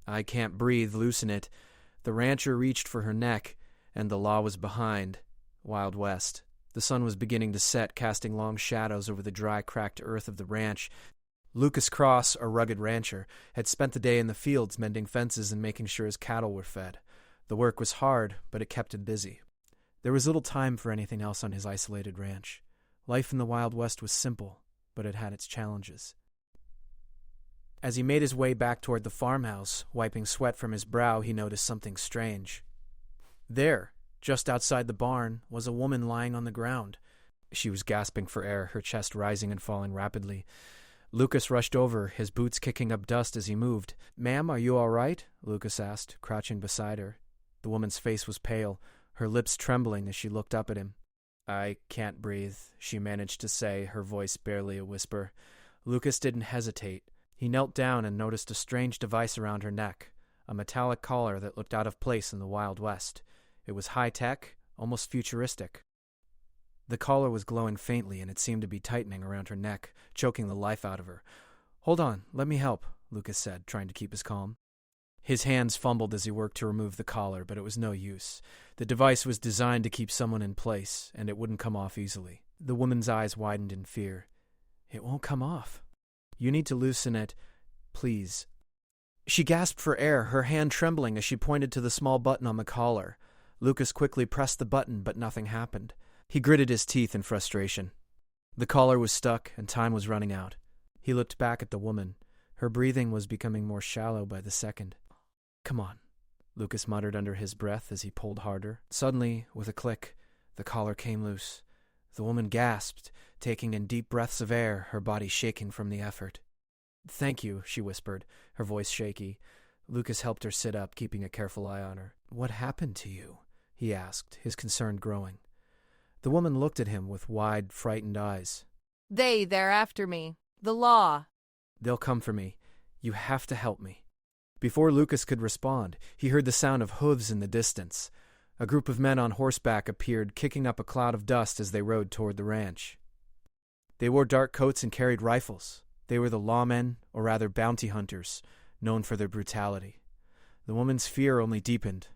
"I can't breathe, loosen it." The rancher reached for her neck, and the law was behind. Wild West. The sun was beginning to set, casting long shadows over the dry, cracked earth of the ranch. Lucas Cross, a rugged rancher, had spent the day in the fields mending fences and making sure his cattle were fed. The work was hard, but it kept him busy. There was little time for anything else on his isolated ranch. Life in the Wild West was simple, but it had its challenges. As he made his way back toward the farmhouse, wiping sweat from his brow, he noticed something strange. There, just outside the barn, was a woman lying on the ground. She was gasping for air, her chest rising and falling rapidly. Lucas rushed over, his boots kicking up dust as he moved. "Ma'am, are you all right?" Lucas asked, crouching beside her. The woman's face was pale, her lips trembling as she looked up at him. "I can't breathe," she managed to say, her voice barely a whisper. Lucas didn't hesitate. He knelt down and noticed a strange device around her neck, a metallic collar that looked out of place in the Wild West. It was high-tech, almost futuristic. The collar was glowing faintly, and it seemed to be tightening around her neck, choking the life out of her. "Hold on, let me help," Lucas said, trying to keep his calm. His hands fumbled as he worked to remove the collar, but it was no use. The device was designed to keep someone in place, and it wouldn't come off easily. The woman's eyes widened in fear. "It won't come off." "You need to loosen it, please." She gasped for air, her hand trembling as she pointed to the small button on the collar. Lucas quickly pressed the button, but nothing happened. He gritted his teeth in frustration. The collar was stuck, and time was running out. He looked back at the woman. Her breathing was becoming more shallow by the second. "Come on," Lucas muttered under his breath as he pulled harder. Suddenly, with a click, the collar came loose. The woman gasped, taking in deep breaths of air, her body shaking from the effort. "Thank you," she whispered, her voice shaky. Lucas helped her sit up, keeping a careful eye on her. "What happened to you?" he asked, his concern growing. The woman looked at him with wide, frightened eyes. They're after me. The law." "They'll come for me. You have to help me." Before Lucas could respond, he heard the sound of hooves in the distance. A group of men on horseback appeared, kicking up a cloud of dust as they rode toward the ranch. They wore dark coats and carried rifles. They were the lawmen, or rather bounty hunters, known for their brutality. The woman's fear only deepened.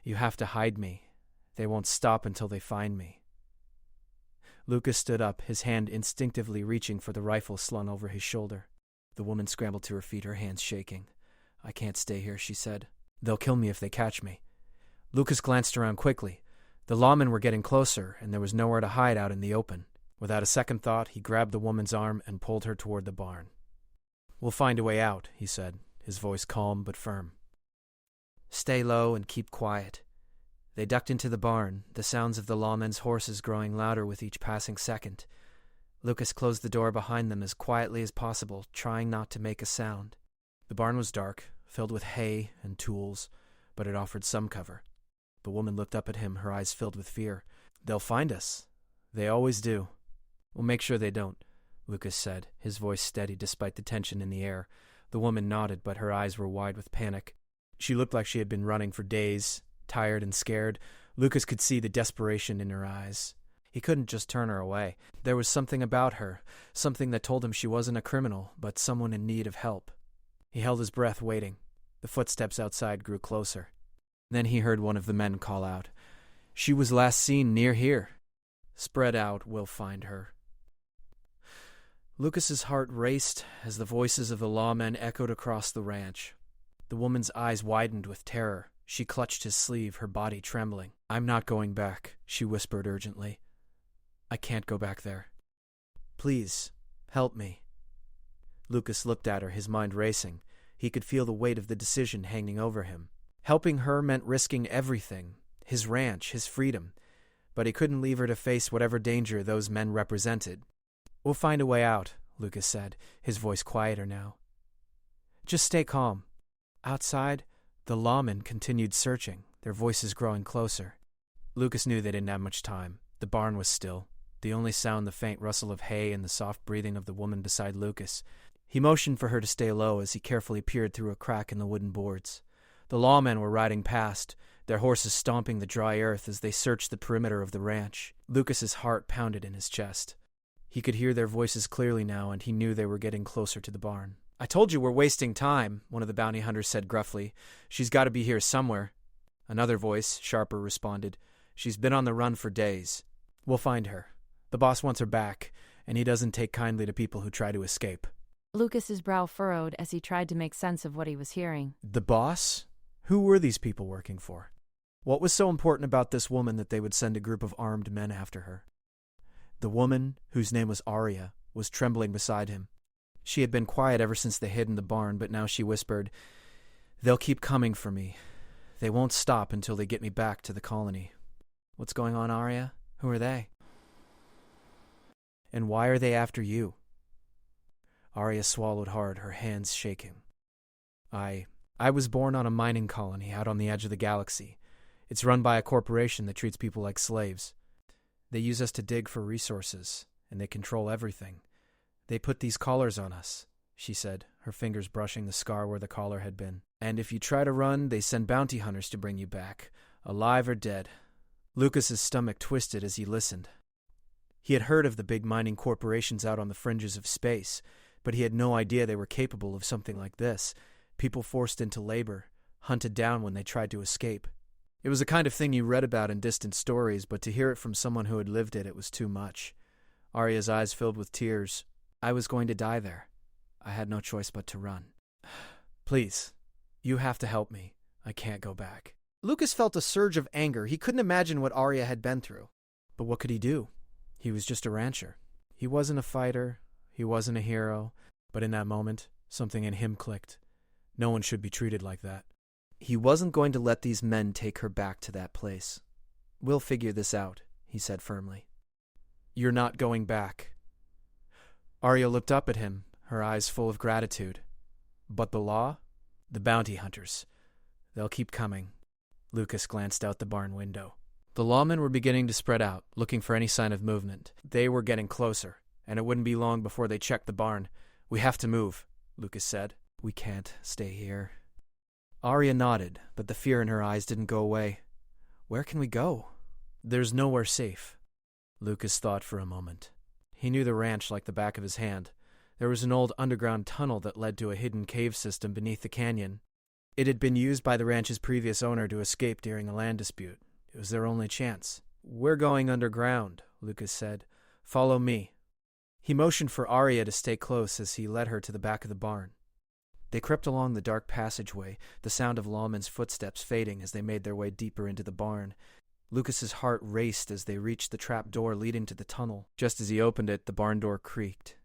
"You have to hide me. They won't stop until they find me." Lucas stood up, his hand instinctively reaching for the rifle slung over his shoulder. The woman scrambled to her feet, her hands shaking. "I can't stay here," she said. "They'll kill me if they catch me." Lucas glanced around quickly. The lawmen were getting closer, and there was nowhere to hide out in the open. Without a second thought, he grabbed the woman's arm and pulled her toward the barn. "We'll find a way out," he said, his voice calm but firm. "Stay low and keep quiet." They ducked into the barn, the sounds of the lawmen's horses growing louder with each passing second. Lucas closed the door behind them as quietly as possible, trying not to make a sound. The barn was dark, filled with hay and tools, but it offered some cover. The woman looked up at him, her eyes filled with fear. "They'll find us. They always do." "We'll make sure they don't," Lucas said, his voice steady despite the tension in the air. The woman nodded, but her eyes were wide with panic. She looked like she had been running for days, tired and scared. Lucas could see the desperation in her eyes. He couldn't just turn her away. There was something about her, something that told him she wasn't a criminal, but someone in need of help. He held his breath, waiting. The footsteps outside grew closer. Then he heard one of the men call out, "She was last seen near here. Spread out, we'll find her." Lucas's heart raced as the voices of the lawmen echoed across the ranch. The woman's eyes widened with terror. She clutched his sleeve, her body trembling. "I'm not going back," she whispered urgently. "I can't go back there. Please, help me." Lucas looked at her, his mind racing. He could feel the weight of the decision hanging over him. Helping her meant risking everything, his ranch, his freedom. But he couldn't leave her to face whatever danger those men represented. "We'll find a way out," Lucas said, his voice quieter now. "Just stay calm." Outside, the lawmen continued searching, their voices growing closer. Lucas knew they didn't have much time. The barn was still, the only sound the faint rustle of hay and the soft breathing of the woman beside Lucas. He motioned for her to stay low as he carefully peered through a crack in the wooden boards. The lawmen were riding past, their horses stomping the dry earth as they searched the perimeter of the ranch. Lucas's heart pounded in his chest. He could hear their voices clearly now, and he knew they were getting closer to the barn. "I told you we're wasting time," one of the bounty hunters said gruffly. "She's got to be here somewhere." Another voice, sharper, responded, "She's been on the run for days. We'll find her. The boss wants her back, and he doesn't take kindly to people who try to escape." Lucas's brow furrowed as he tried to make sense of what he was hearing. The boss? Who were these people working for? What was so important about this woman that they would send a group of armed men after her? The woman, whose name was Arya, was trembling beside him. She had been quiet ever since they hid in the barn, but now she whispered, "They'll keep coming for me. They won't stop until they get me back to the colony." "What's going on, Arya? Who are they? And why are they after you?" Arya swallowed hard, her hands shaking. I was born on a mining colony out on the edge of the galaxy. It's run by a corporation that treats people like slaves. They use us to dig for resources, and they control everything. They put these collars on us," she said, her fingers brushing the scar where the collar had been. "And if you try to run, they send bounty hunters to bring you back, alive or dead." Lucas's stomach twisted as he listened. He had heard of the big mining corporations out on the fringes of space, but he had no idea they were capable of something like this. People forced into labor, hunted down when they tried to escape. It was the kind of thing you read about in distant stories, but to hear it from someone who had lived it was too much. Arya's eyes filled with tears. "I was going to die there. I had no choice but to run. Please, you have to help me. I can't go back." Lucas felt a surge of anger. He couldn't imagine what Arya had been through. But what could he do? He was just a rancher. He wasn't a fighter. He wasn't a hero. But in that moment, something in him clicked. No one should be treated like that. He wasn't going to let these men take her back to that place. "We'll figure this out," he said firmly. "You're not going back." Arya looked up at him, her eyes full of gratitude. "But the law? The bounty hunters. They'll keep coming." Lucas glanced out the barn window. The lawmen were beginning to spread out, looking for any sign of movement. They were getting closer, and it wouldn't be long before they checked the barn. "We have to move," Lucas said. "We can't stay here." Arya nodded, but the fear in her eyes didn't go away. "Where can we go?" "There's nowhere safe." Lucas thought for a moment. He knew the ranch like the back of his hand. There was an old underground tunnel that led to a hidden cave system beneath the canyon. It had been used by the ranch's previous owner to escape during a land dispute. It was their only chance. "We're going underground," Lucas said. "Follow me." He motioned for Arya to stay close as he led her to the back of the barn. They crept along the dark passageway, the sound of lawmen's footsteps fading as they made their way deeper into the barn. Lucas's heart raced as they reached the trap door leading to the tunnel. Just as he opened it, the barn door creaked.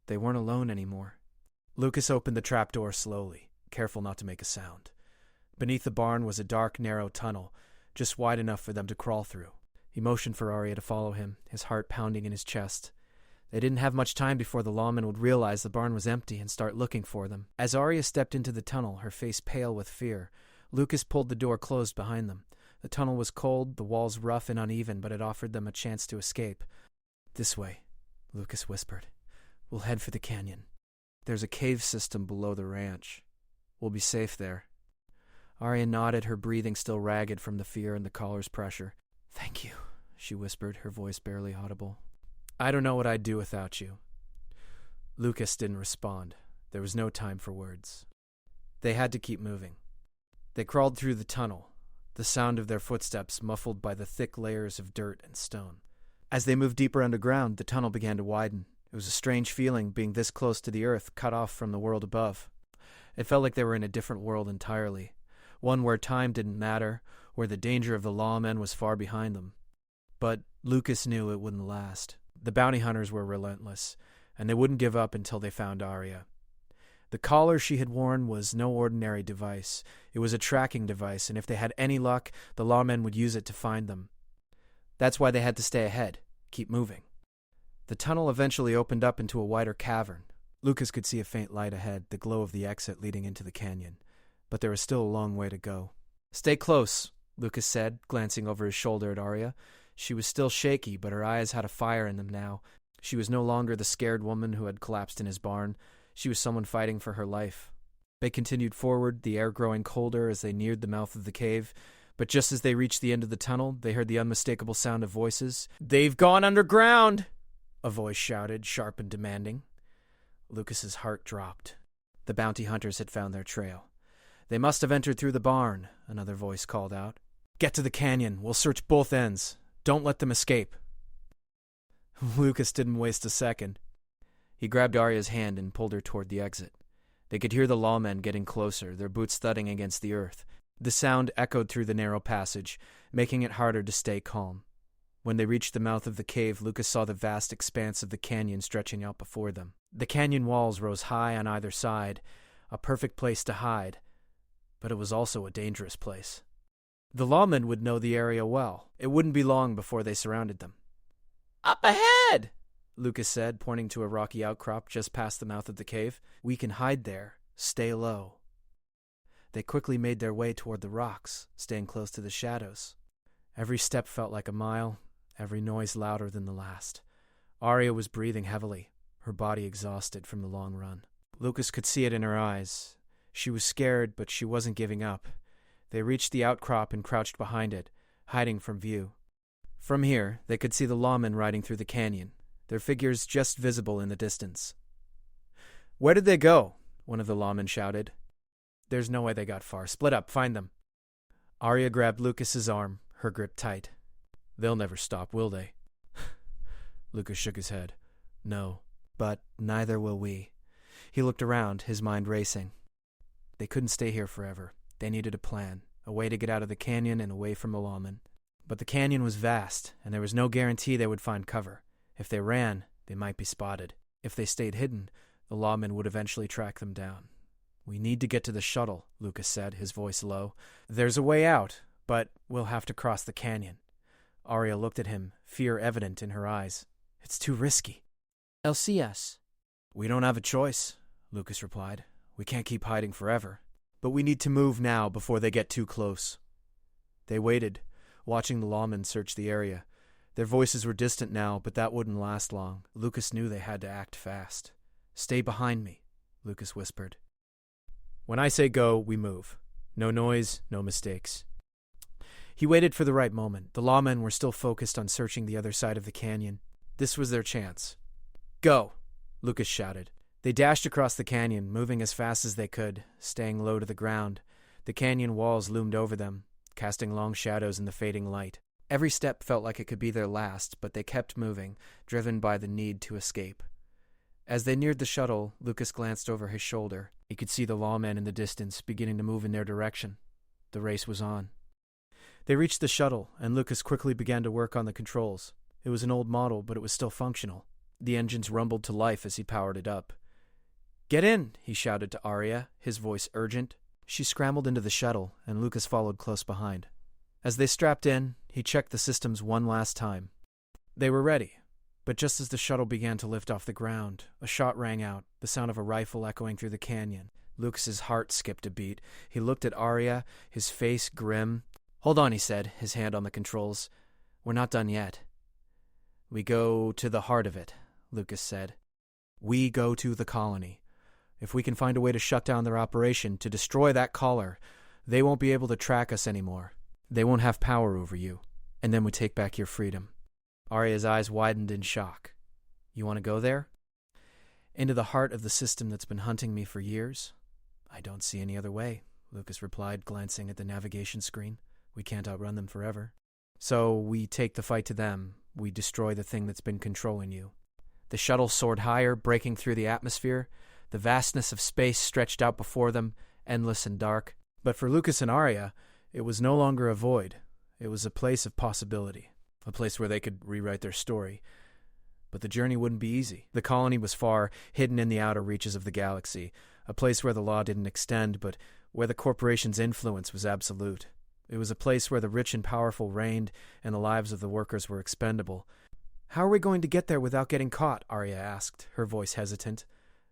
They weren't alone anymore. Lucas opened the trap door slowly, careful not to make a sound. Beneath the barn was a dark, narrow tunnel, just wide enough for them to crawl through. He motioned for Arya to follow him, his heart pounding in his chest. They didn't have much time before the lawmen would realize the barn was empty and start looking for them. As Arya stepped into the tunnel, her face pale with fear, Lucas pulled the door closed behind them. The tunnel was cold, the walls rough and uneven, but it offered them a chance to escape. "This way," Lucas whispered. "We'll head for the canyon. There's a cave system below the ranch. We'll be safe there." Arya nodded, her breathing still ragged from the fear and the collar's pressure. "Thank you," she whispered, her voice barely audible. "I don't know what I'd do without you." Lucas didn't respond. There was no time for words. They had to keep moving. They crawled through the tunnel, the sound of their footsteps muffled by the thick layers of dirt and stone. As they moved deeper underground, the tunnel began to widen. It was a strange feeling being this close to the earth, cut off from the world above. It felt like they were in a different world entirely, one where time didn't matter, where the danger of the lawmen was far behind them. But Lucas knew it wouldn't last. The bounty hunters were relentless, and they wouldn't give up until they found Arya. The collar she had worn was no ordinary device. It was a tracking device, and if they had any luck, the lawmen would use it to find them. That's why they had to stay ahead, keep moving. The tunnel eventually opened up into a wider cavern. Lucas could see a faint light ahead, the glow of the exit leading into the canyon. But there was still a long way to go. "Stay close," Lucas said, glancing over his shoulder at Arya. She was still shaky, but her eyes had a fire in them now. She was no longer the scared woman who had collapsed in his barn. She was someone fighting for her life. They continued forward, the air growing colder as they neared the mouth of the cave. But just as they reached the end of the tunnel, they heard the unmistakable sound of voices. "They've gone underground!" a voice shouted, sharp and demanding. Lucas's heart dropped. The bounty hunters had found their trail. "They must have entered through the barn," another voice called out. "Get to the canyon. We'll search both ends. Don't let them escape." Lucas didn't waste a second. He grabbed Arya's hand and pulled her toward the exit. They could hear the lawmen getting closer, their boots thudding against the earth. The sound echoed through the narrow passage, making it harder to stay calm. When they reached the mouth of the cave, Lucas saw the vast expanse of the canyon stretching out before them. The canyon walls rose high on either side, a perfect place to hide, but it was also a dangerous place. The lawmen would know the area well. It wouldn't be long before they surrounded them. "Up ahead!" Lucas said, pointing to a rocky outcrop just past the mouth of the cave. "We can hide there. Stay low." They quickly made their way toward the rocks, staying close to the shadows. Every step felt like a mile, every noise louder than the last. Arya was breathing heavily, her body exhausted from the long run. Lucas could see it in her eyes. She was scared, but she wasn't giving up. They reached the outcrop and crouched behind it, hiding from view. From here, they could see the lawmen riding through the canyon, their figures just visible in the distance. "Where did they go?" one of the lawmen shouted. "There's no way they got far. Split up, find them." Arya grabbed Lucas's arm, her grip tight. "They'll never stop, will they?" Lucas shook his head. "No, but neither will we." He looked around, his mind racing. They couldn't stay here forever. They needed a plan, a way to get out of the canyon and away from the lawmen. But the canyon was vast, and there was no guarantee they would find cover. If they ran, they might be spotted. If they stayed hidden, the lawmen would eventually track them down. "We need to get to the shuttle," Lucas said, his voice low. "There's a way out, but we'll have to cross the canyon." Arya looked at him, fear evident in her eyes. "It's too risky." "They'll see us." "We don't have a choice," Lucas replied. "We can't keep hiding forever. But we need to move now before they get too close." They waited, watching the lawmen search the area. Their voices were distant now, but that wouldn't last long. Lucas knew they had to act fast. "Stay behind me," Lucas whispered. "When I say go, we move. No noise, no mistakes." He waited for the right moment. The lawmen were still focused on searching the other side of the canyon. This was their chance. "Go!" Lucas shouted. They dashed across the canyon, moving as fast as they could, staying low to the ground. The canyon walls loomed over them, casting long shadows in the fading light. Every step felt like it could be their last, but they kept moving, driven by the need to escape. As they neared the shuttle, Lucas glanced over his shoulder. He could see the lawmen in the distance, beginning to move in their direction. The race was on. They reached the shuttle, and Lucas quickly began to work on the controls. It was an old model, but it was still functional. The engines rumbled to life as he powered it up. "Get in!" he shouted to Arya, his voice urgent. She scrambled into the shuttle, and Lucas followed close behind. As they strapped in, he checked the systems one last time. They were ready, but just as the shuttle began to lift off the ground, a shot rang out, the sound of a rifle echoing through the canyon. Lucas's heart skipped a beat. He looked at Arya, his face grim. "Hold on," he said, his hand on the controls. "We're not done yet." "We go to the heart of it," Lucas said. "We go to the colony. If we can find a way to shut down their operation, to destroy that collar, they won't be able to track us anymore. They won't have power over you, and then we take back your freedom." Arya's eyes widened in shock. "You want to go there?" "Into the heart of the system that's been hunting me for years?" "I don't see any other way," Lucas replied, glancing at the navigation screen. "We can't outrun them forever. So we take the fight to them. We destroy the thing that's been controlling you." The shuttle soared higher, breaking through the atmosphere. The vastness of space stretched out before them, endless and dark. But for Lucas and Arya, it was no longer a void. It was a place of possibility, a place where they could rewrite their story. But the journey wouldn't be easy. The colony was far, hidden in the outer reaches of the galaxy, a place where the law didn't extend, but where the corporation's influence was absolute. It was a place where the rich and powerful reigned, and the lives of the workers were expendable. "How are we going to get there without getting caught?" Arya asked, her voice hesitant.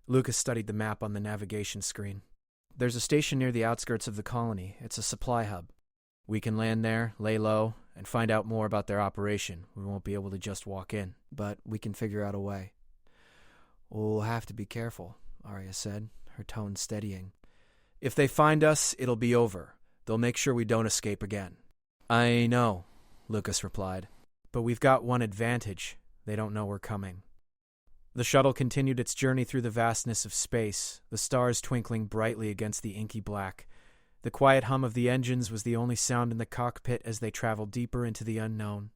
Lucas studied the map on the navigation screen. "There's a station near the outskirts of the colony. It's a supply hub. We can land there, lay low, and find out more about their operation. We won't be able to just walk in, but we can figure out a way." "We'll have to be careful," Arya said, her tone steadying. "If they find us, it'll be over. They'll make sure we don't escape again." "I know," Lucas replied. "But we've got one advantage. They don't know we're coming." The shuttle continued its journey through the vastness of space, the stars twinkling brightly against the inky black. The quiet hum of the engines was the only sound in the cockpit as they traveled deeper into the unknown.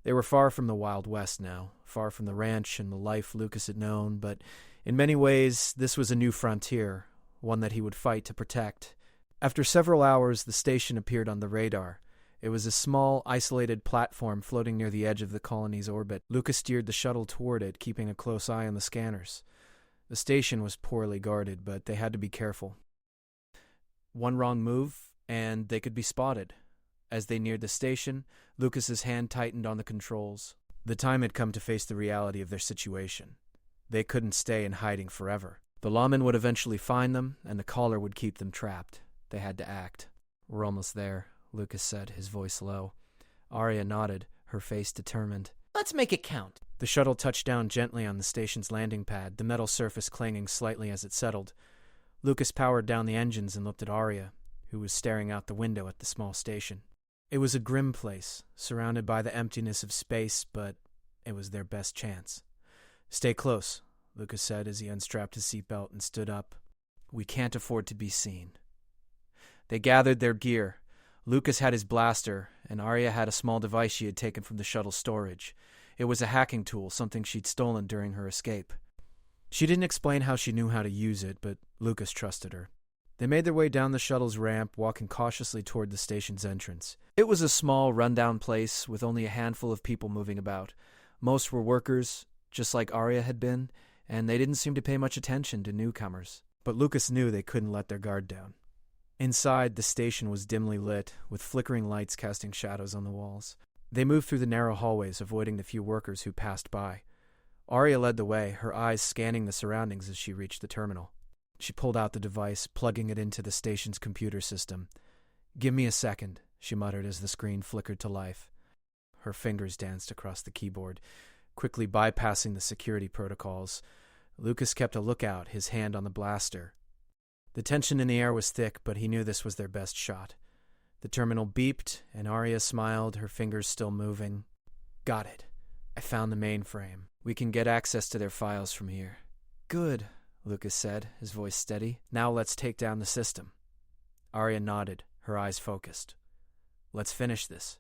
They were far from the Wild West now, far from the ranch and the life Lucas had known, but in many ways this was a new frontier, one that he would fight to protect. After several hours, the station appeared on the radar. It was a small, isolated platform floating near the edge of the colony's orbit. Lucas steered the shuttle toward it, keeping a close eye on the scanners. The station was poorly guarded, but they had to be careful. One wrong move, and they could be spotted. As they neared the station, Lucas's hand tightened on the controls. The time had come to face the reality of their situation. They couldn't stay in hiding forever. The lawman would eventually find them, and the caller would keep them trapped. They had to act. "We're almost there," Lucas said, his voice low. Arya nodded, her face determined. "Let's make it count." The shuttle touched down gently on the station's landing pad, the metal surface clanging slightly as it settled. Lucas powered down the engines and looked at Arya, who was staring out the window at the small station. It was a grim place, surrounded by the emptiness of space, but it was their best chance. "Stay close," Lucas said as he unstrapped his seatbelt and stood up. "We can't afford to be seen." They gathered their gear. Lucas had his blaster, and Arya had a small device she had taken from the shuttle's storage. It was a hacking tool, something she'd stolen during her escape. She didn't explain how she knew how to use it, but Lucas trusted her. They made their way down the shuttle's ramp, walking cautiously toward the station's entrance. It was a small, rundown place with only a handful of people moving about. Most were workers, just like Arya had been, and they didn't seem to pay much attention to newcomers. But Lucas knew they couldn't let their guard down. Inside, the station was dimly lit, with flickering lights casting shadows on the walls. They moved through the narrow hallways, avoiding the few workers who passed by. Arya led the way, her eyes scanning the surroundings as she reached the terminal. She pulled out the device, plugging it into the station's computer system. "Give me a second," she muttered as the screen flickered to life. Her fingers danced across the keyboard, quickly bypassing the security protocols. Lucas kept a lookout, his hand on the blaster. The tension in the air was thick, but he knew this was their best shot. The terminal beeped, and Arya smiled, her fingers still moving. "Got it. I found the mainframe. We can get access to their files from here." "Good," Lucas said, his voice steady. "Now let's take down the system." Arya nodded, her eyes focused. "Let's finish this."